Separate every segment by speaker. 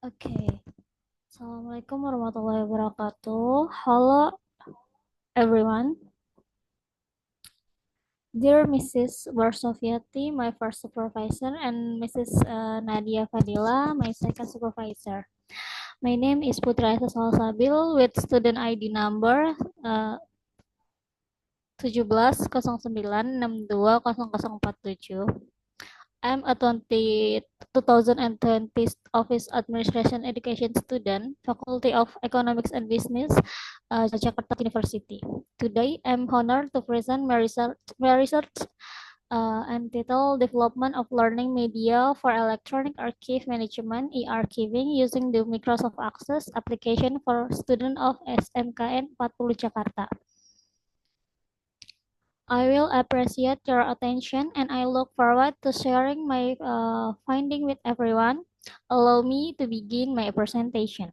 Speaker 1: Okay. Assalamualaikum warahmatullahi wabarakatuh. Hello, everyone. Dear Mrs. Warsoviati, my first supervisor, and Mrs. Nadia Fadila, my second supervisor. My name is Putra Esa Salsabil with student ID number 1709620047. I'm a 2020 Office Administration Education student, Faculty of Economics and Business, Jakarta University. Today, I'm honored to present my research entitled Development of Learning Media for Electronic Archive Management, e-archiving, using the Microsoft Access application for student of SMKN 40 Jakarta. I will appreciate your attention and I look forward to sharing my finding with everyone. Allow me to begin my presentation.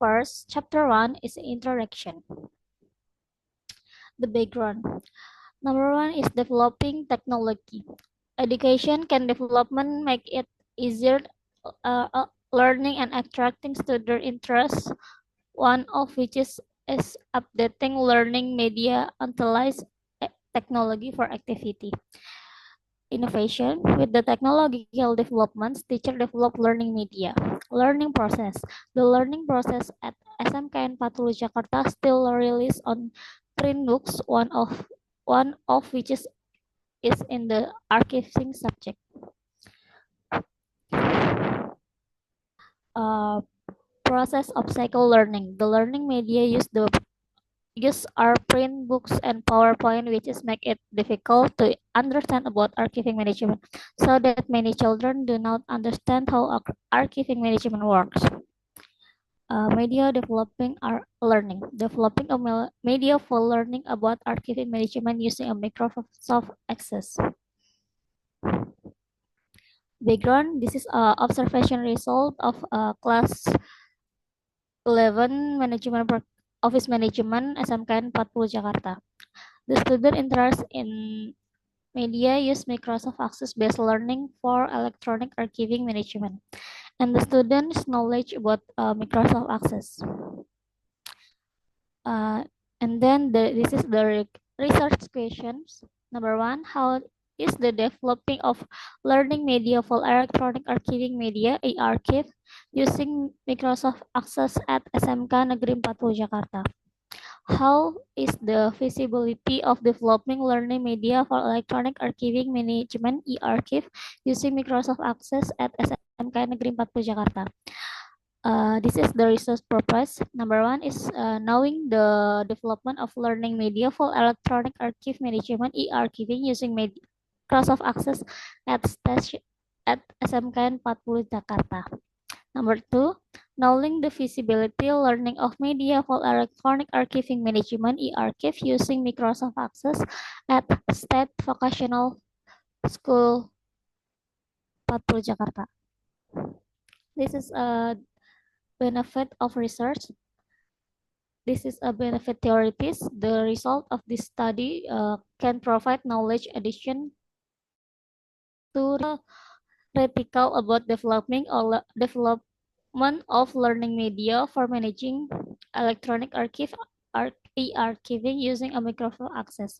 Speaker 1: First, chapter 1 is introduction. The background. Number 1 is developing technology. Education can development make it easier learning and attracting student interest, one of which is updating learning media utilize technology for activity. Innovation. With the technological developments, teacher develop learning media. Learning process. The learning process at SMKN 40 Jakarta still released on print books, one of which is in the archiving subject. Uh, Process of cycle learning. The learning media use our print books and PowerPoint, which is make it difficult to understand about archiving management, so that many children do not understand how archiving management works. Media developing developing a media for learning about archiving management using a Microsoft Access. Background: this is a observation result of class 11 management office management SMKN 40 Jakarta. The student interest in media use Microsoft Access-based learning for electronic archiving management, and the student's knowledge about Microsoft Access. And then this is the research questions. Number 1, how is the developing of learning media for electronic archiving media, e-archive, using Microsoft Access at SMK Negeri 40 Jakarta? How is the feasibility of developing learning media for electronic archiving management, e-archive, using Microsoft Access at SMK Negeri 40 Jakarta? This is the research purpose. Number 1 is knowing the development of learning media for electronic archive management, e-archiving, using Microsoft Access at SMKN 40 Jakarta. Number 2, knowing the feasibility learning of media for electronic archiving management, e-archive, using Microsoft Access at State Vocational School 40 Jakarta. This is a benefit of research. This is a benefit theories. The result of this study can provide knowledge addition to theoretical about development of learning media for managing electronic e-archiving using a Microsoft Access.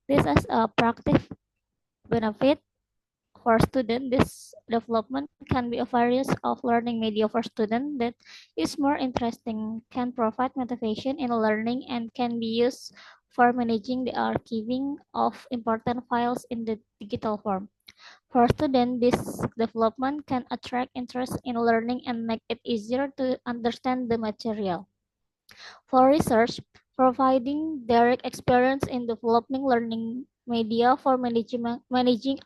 Speaker 1: This is a practice benefit for students. This development can be a various of learning media for students that is more interesting, can provide motivation in learning, and can be used for managing the archiving of important files in the digital form. For students, this development can attract interest in learning and make it easier to understand the material. For research, providing direct experience in developing learning media for managing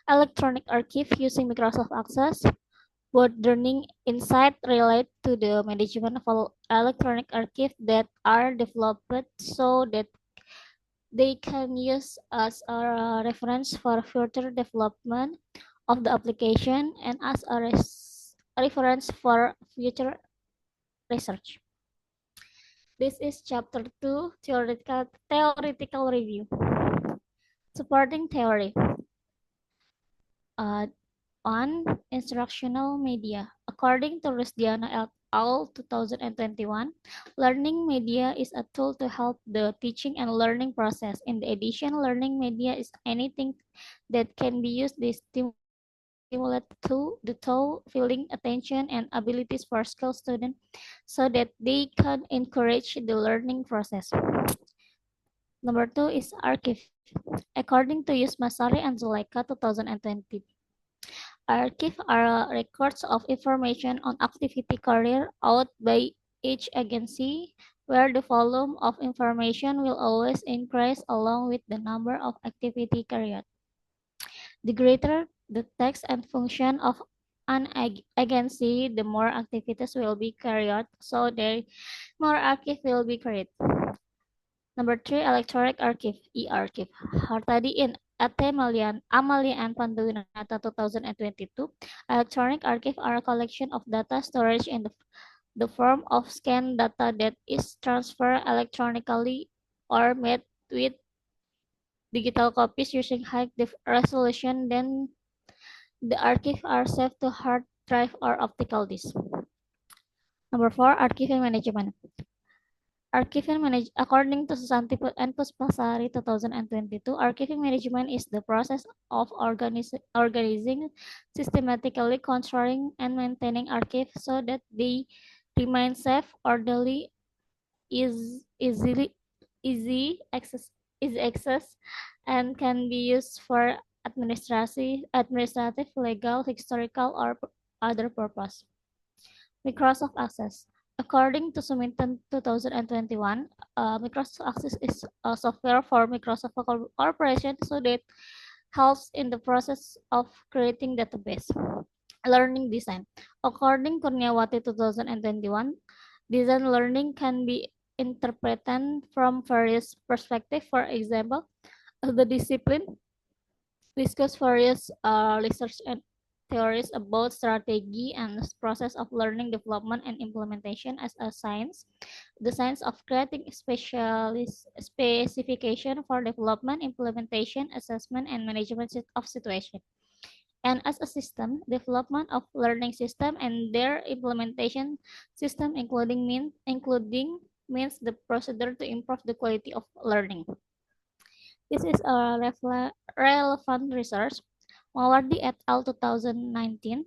Speaker 1: electronic archive using Microsoft Access, both learning insight relate to the management of electronic archive that are developed so that they can use as a reference for further development of the application and as a reference for future research. This is chapter 2, theoretical review. Supporting theory. on instructional media. According to Rusdiana et al. 2021, learning media is a tool to help the teaching and learning process. In addition, learning media is anything that can be used to stimulate the toe, feeling, attention, and abilities for skilled students so that they can encourage the learning process. Number two is archive. According to Yusmasari and Zuleika 2020, archive are records of information on activity carried out by each agency, where the volume of information will always increase along with the number of activity carried. The greater the text and function of an agency, the more activities will be carried, so the more archive will be created. Number three, electronic archive, e-archive. Hartadi Ate Amalia and Panduwinata 2022. Electronic archive are a collection of data storage in the form of scanned data that is transferred electronically or made with digital copies using high resolution. Then the archive are saved to hard drive or optical disk. Number four, archiving management. According to Susanti and Puspasari 2022, archiving management is the process of organizing, systematically controlling, and maintaining archives so that they remain safe, orderly, is easy access, and can be used for administrative, legal, historical, or other purpose. Microsoft Access. According to Sumington 2021, Microsoft Access is a software for Microsoft Corporation so that helps in the process of creating database. Learning design. According to Kurniawati 2021, design learning can be interpreted from various perspectives. For example, the discipline discuss various research and theories about strategy and process of learning development and implementation as a science, the science of creating specification for development, implementation, assessment, and management of situation. And as a system, development of learning system and their implementation system, including means the procedure to improve the quality of learning. This is a relevant research. Mawardi et al. 2019.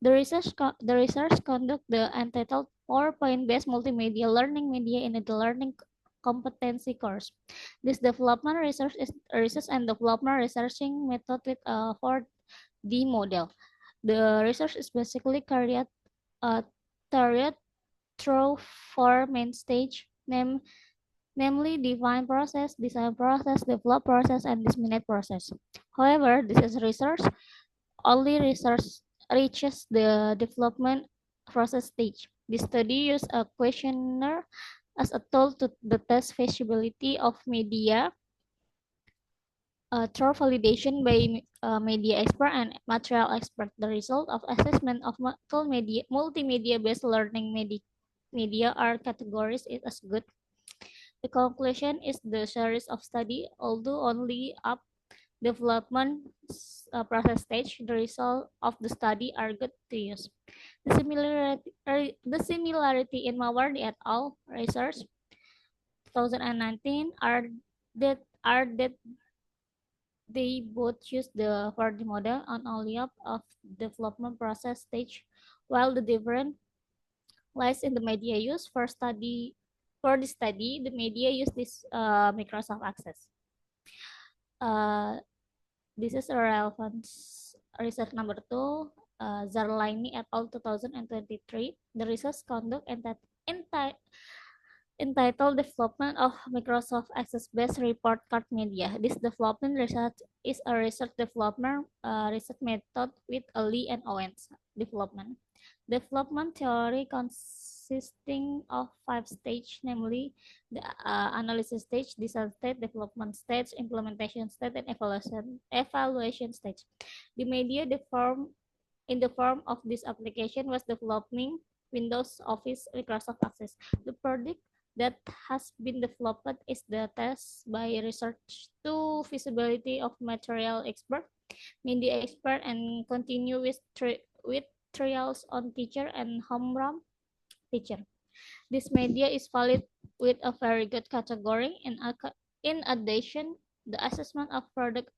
Speaker 1: The research conduct the entitled PowerPoint-based multimedia learning media in the learning competency course. This development research is a research and development researching method with a 4D model. The research is basically carried through four main stages, namely define process, design process, develop process, and disseminate process. However, this is research only reaches the development process stage. The study used a questionnaire as a tool to the test feasibility of media through validation by media expert and material expert. The result of assessment of multimedia-based learning media are categories is as good. The conclusion is the series of study, although only up development process stage, the result of the study are good to use. The similarity in Mawardi et al. Research 2019 are that they both use the 4D model on only up of development process stage, while the difference lies in the media used for study. For the study, the media use this Microsoft Access. This is a relevant research number two, Zarlaini et al. 2023. The research conduct entitled Development of Microsoft Access-Based Report Card Media. This development research is a research development research method with a Lee and Owens development. Development theory consisting of 5 stages, namely the analysis stage, design stage, development stage, implementation stage, and evaluation stage. The media in the form of this application was developing Windows Office Microsoft Access. The product that has been developed is the test by research to feasibility of material expert, media expert, and continue with trials on teacher and homeroom teacher. This media is valid with a very good category. In addition, the assessment of product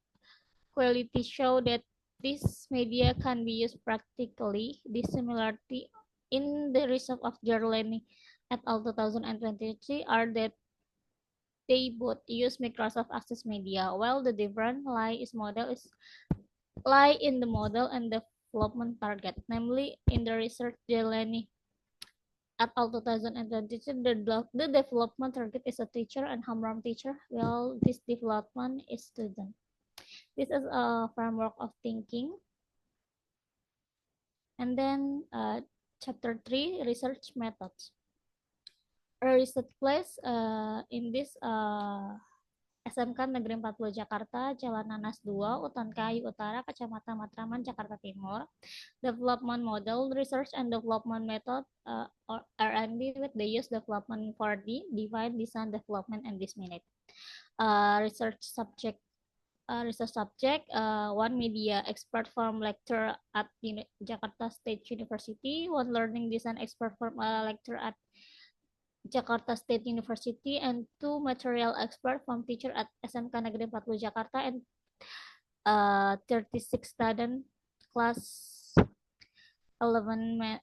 Speaker 1: quality show that this media can be used practically. This similarity in the result of Gerlani et al. 2023 are that they both use Microsoft Access Media, while the difference lie in the model and development target, namely in the research Jelani et al. 2022, the development target is a teacher and homeroom teacher, while this development is student. This is a framework of thinking. And then chapter 3, research methods. A research place in this SMK Negeri 40 Jakarta, Jalan Nanas 2, Utan Kayu Utara, Kecamatan Matraman, Jakarta Timur. Development model, research and development method, or R&D with the use development 4D, define, design, development, and disseminate. Research subject, one media expert from lecture at Jakarta State University, one learning design expert from a lecture at Jakarta State University, and two material expert from teacher at SMK Negeri 40 Jakarta, and 36 student class 11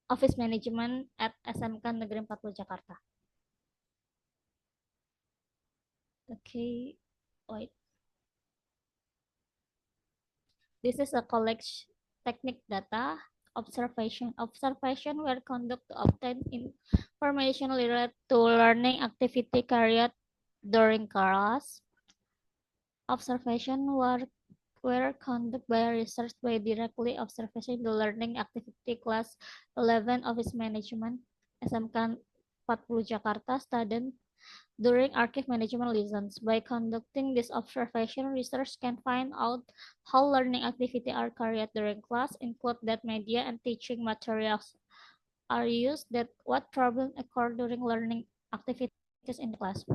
Speaker 1: office management at SMK Negeri 40 Jakarta. Okay, wait. This is a college technique data. Observation were conducted to obtain information related to learning activity carried during class. Observation were conducted by research by directly observing the learning activity class 11 office management SMK 40 Jakarta student during archive management lessons. By conducting this observation, research can find out how learning activities are carried during class, include that media and teaching materials are used, that what problems occur during learning activities in the class.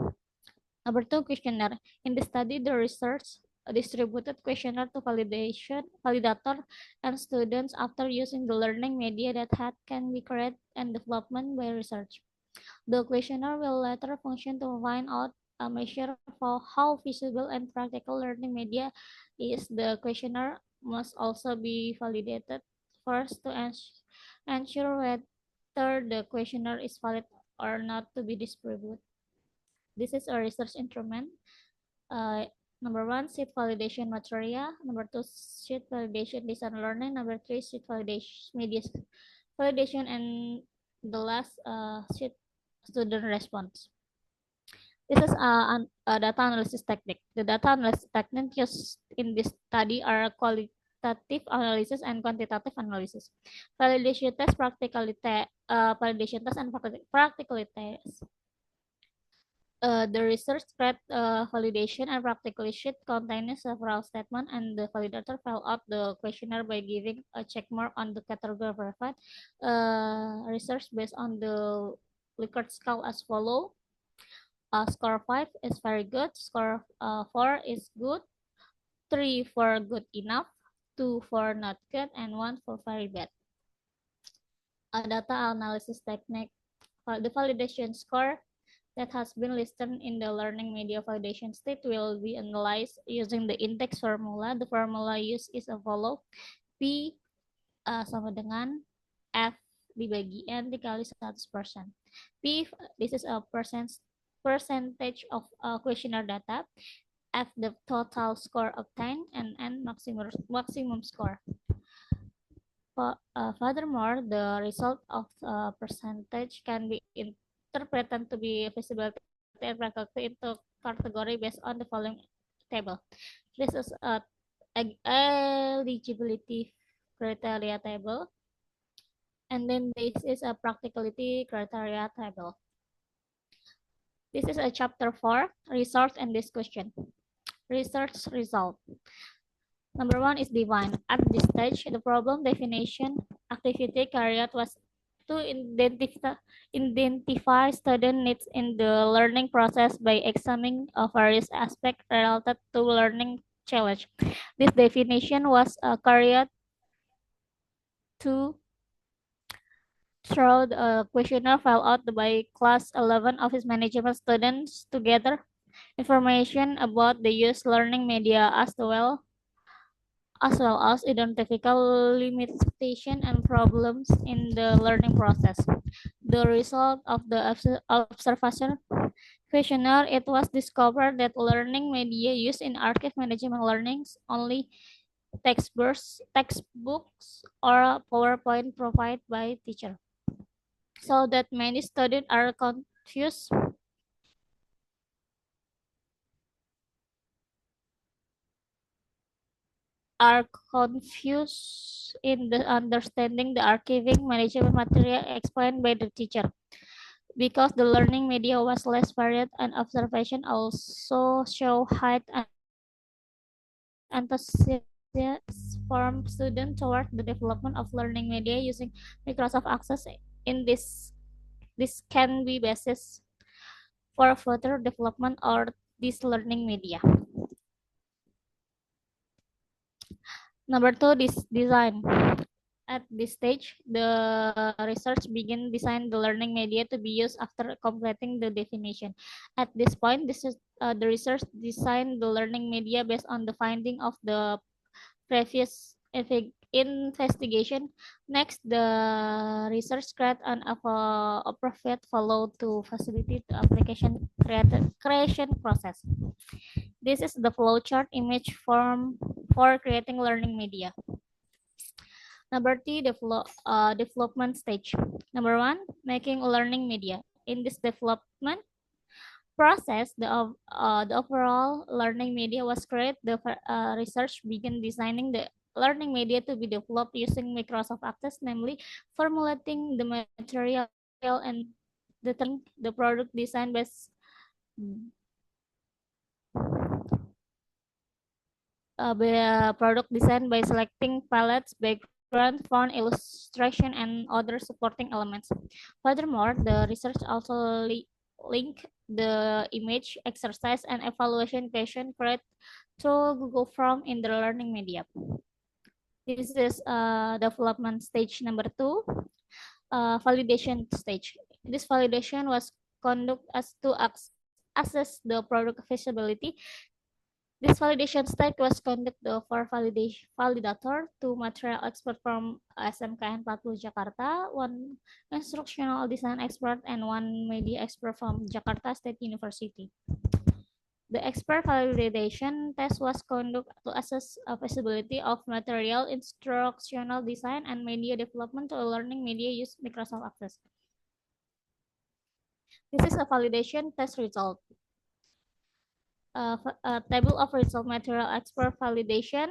Speaker 1: Number 2, questionnaire. In the study, the research distributed questionnaire to validator, and students after using the learning media that can be created and development by research. The questionnaire will later function to find out a measure for how feasible and practical learning media is. The questionnaire must also be validated first to ensure whether the questionnaire is valid or not to be distributed. This is a research instrument. Number 1, sheet validation material. Number 2, sheet validation design learning. Number 3, sheet validation media validation, and the last sheet student response. This is a data analysis technique. The data analysis technique used in this study are qualitative analysis and quantitative analysis. Validation test, validation test, and practicality test. The research spread validation and practically sheet contains several statements, and the validator fill out the questionnaire by giving a check mark on the category verified. Research based on the Likert scale as follow. Score 5 is very good, score 4 is good, 3 for good enough, 2 for not good, and 1 for very bad. Data analysis technique. The validation score that has been listed in the learning media validation state will be analyzed using the index formula. The formula used is a follow. P sama dengan F dibagi N dikali 100%. P, this is a percentage of questionnaire data. F, the total score obtained, and N, maximum score. Furthermore, the result of percentage can be interpreted to be feasibility and practicality into category based on the following table. This is a eligibility criteria table, and then this is a practicality criteria table. This is a chapter 4, research and discussion. Research result. Number 1 is define. At this stage, the problem definition activity carried was to identify student needs in the learning process by examining various aspects related to learning challenge. This definition was carried to through a questionnaire filled out by class 11 office management students to gather information about the use learning media as identify limitation and problems in the learning process. The result of the observation questionnaire, it was discovered that learning media used in archive management learnings only textbooks or PowerPoint provided by teacher. So that many students are confused in the understanding the archiving management material explained by the teacher. Because the learning media was less varied and observation also show high enthusiasm from students toward the development of learning media using Microsoft Access. In this can be basis for further development or this learning media. Number two, this design. At this stage, the research begin design the learning media to be used after completing the definition. At this point, the research designed the learning media based on the finding of the previous investigation. Next, the research create an appropriate follow to facilitate the application creation process. This is the flowchart image form for creating learning media. Number three, development stage. Number one, making learning media. In this development process, the overall learning media was created. The research began designing the learning media to be developed using Microsoft Access, namely formulating the material and the product design based product design by selecting palettes, background, font, illustration, and other supporting elements. Furthermore, the research also link the image, exercise, and evaluation question created through Google Form in the learning media. This is development stage number two, validation stage. This validation was conducted as to assess the product feasibility. This validation stage was conducted for validator, two material expert from SMKN 40 Jakarta, one instructional design expert, and one media expert from Jakarta State University. The expert validation test was conducted to assess feasibility of material, instructional design, and media development to learning media use Microsoft Access. This is a validation test result. Table of result material expert validation.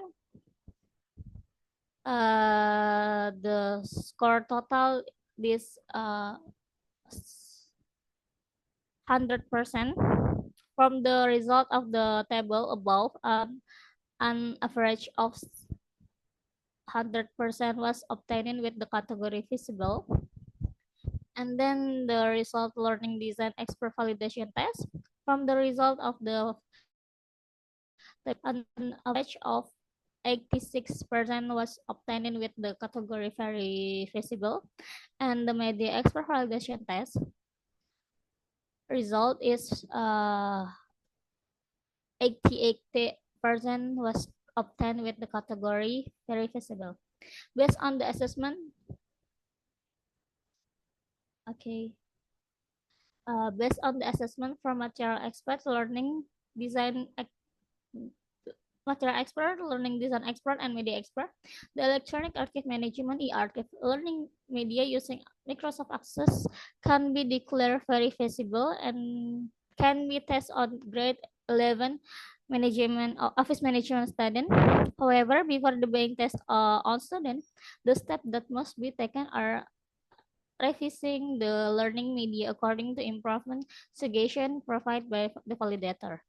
Speaker 1: The score total is 100%. From the result of the table above, an average of 100% was obtained with the category feasible. And then the result learning design expert validation test. From the result of the an average of 86% was obtained with the category very feasible, and the media expert validation test result is 88% was obtained with the category very feasible. Based on the assessment, based on the assessment from material expert, learning design material expert, learning design expert, and media expert, the electronic archive management e-archive learning media using Microsoft Access can be declared very feasible and can be tested on grade 11 management office management student. However, before the being test on student, the steps that must be taken are revising the learning media according to improvement suggestion provided by the validator.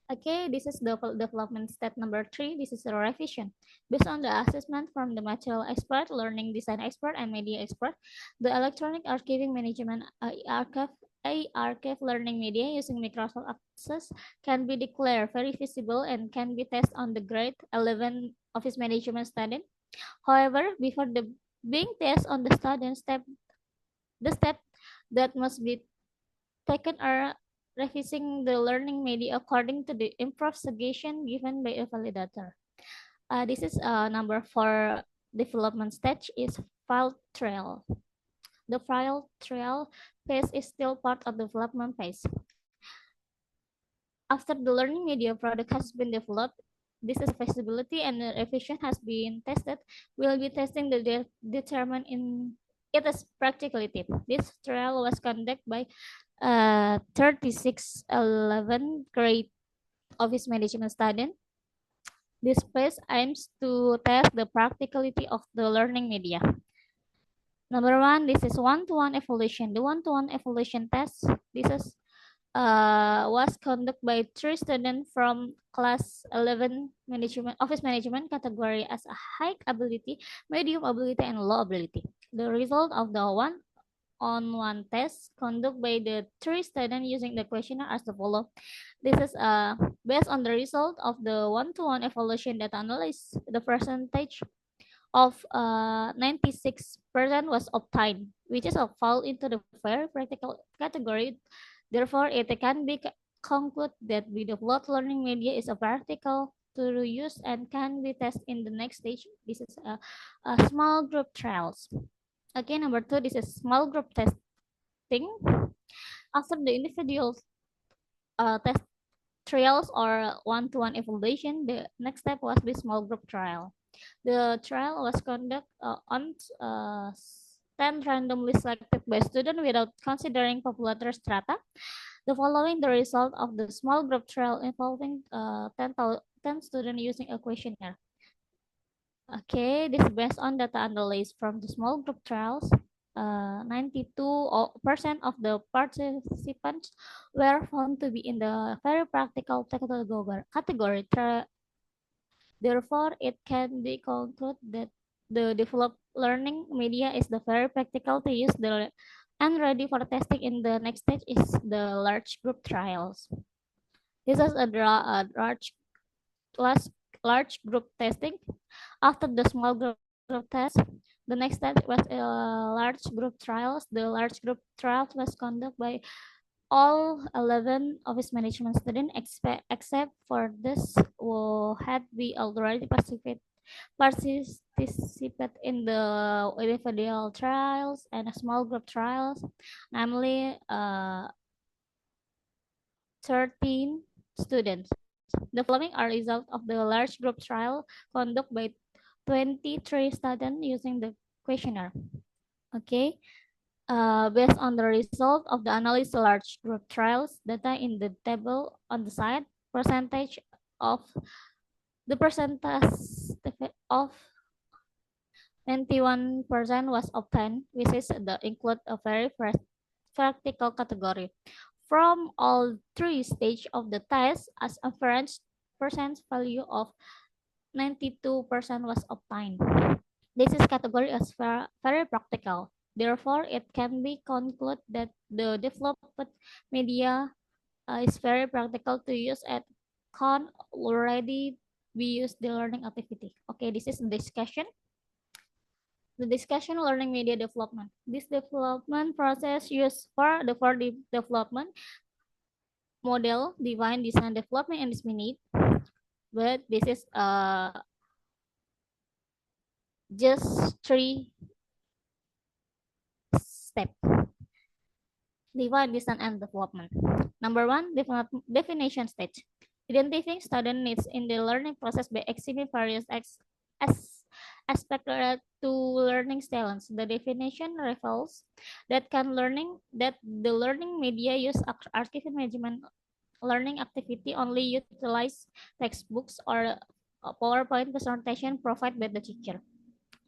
Speaker 1: Okay, this is the development step number 3. This is the revision. Based on the assessment from the material expert, learning design expert, and media expert, the electronic archiving management archive learning media using Microsoft Access can be declared very visible and can be tested on the grade 11 Office Management student. However, before the being tested on the student the step that must be taken are revising the learning media according to the improved suggestion given by a validator. This is number 4 development stage is file trail. The file trail phase is still part of the development phase. After the learning media product has been developed, this is feasibility and the revision has been tested. We'll be testing the determine in its practicality. This trial was conducted by 3611 grade office management student. This phase aims to test the practicality of the learning media. Number 1, this is one-to-one evaluation. The one-to-one evaluation test, this is was conducted by 3 students from class 11 management office management category as a high ability, medium ability, and low ability. The result of the one test conducted by the 3 students using the questionnaire as the follow. This is based on the result of the one-to-one evaluation data analysis. The percentage of 96% was obtained, which is a fall into the fair practical category. Therefore, it can be concluded that we developed learning media is a practical to use and can be tested in the next stage. This is a small group trials. Okay, number 2, this is small group testing. After the individual test trials or one-to-one evaluation, the next step was the small group trial. The trial was conducted on 10 randomly selected by students without considering population strata. The following the result of the small group trial involving 10 students using a questionnaire. Okay, this is based on data analysis from the small group trials. 92% of the participants were found to be in the very practical category. Therefore, it can be concluded that the developed learning media is the very practical to use and ready for testing in the next stage is the large group trials. This is a large, large group testing. After the small group test, the next step was large group trials. The large group trials was conducted by all 11 office management students except for this who had we already participate in the individual trials and small group trials, namely 13 students. The following are results of the large group trial conducted by 23 students using the questionnaire. Okay, based on the result of the analysis large group trials, data in the table on the side, percentage of the percentage of 91% was obtained, which is the include a very practical category. From all 3 stages of the test, as average percent value of 92% was obtained. This is category as very practical. Therefore, it can be concluded that the developed media is very practical to use and can already be used the learning activity. Okay, this is the discussion. The discussion learning media development. This development process used for the development model, divine design development, and this minute. But this is just 3 steps. Divine design and development. Number 1, definition stage. Identifying student needs in the learning process by exhibiting various aspects to learning talents. The definition reveals that the learning media use archival management learning activity only utilize textbooks or PowerPoint presentation provided by the teacher.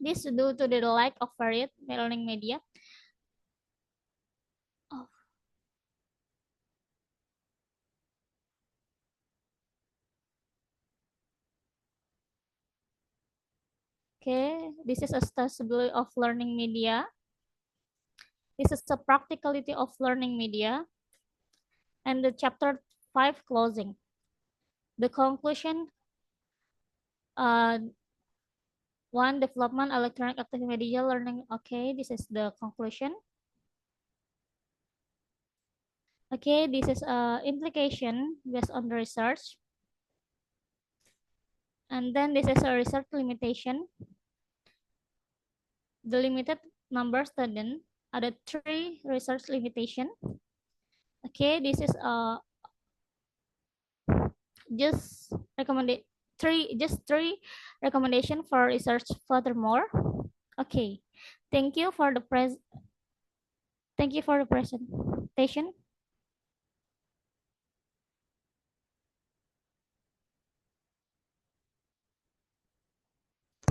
Speaker 1: This due to the lack of varied learning media. Oh. Okay, this is accessibility of learning media. This is the practicality of learning media. And the chapter 5 closing. The conclusion, uh, one, development electronic active media learning. Okay, this is the conclusion. Okay, this is implication based on the research. And then this is a research limitation. The limited number student ada three research limitation. Okay, this is just recommended three recommendation for research furthermore. Okay, thank you for the presentation.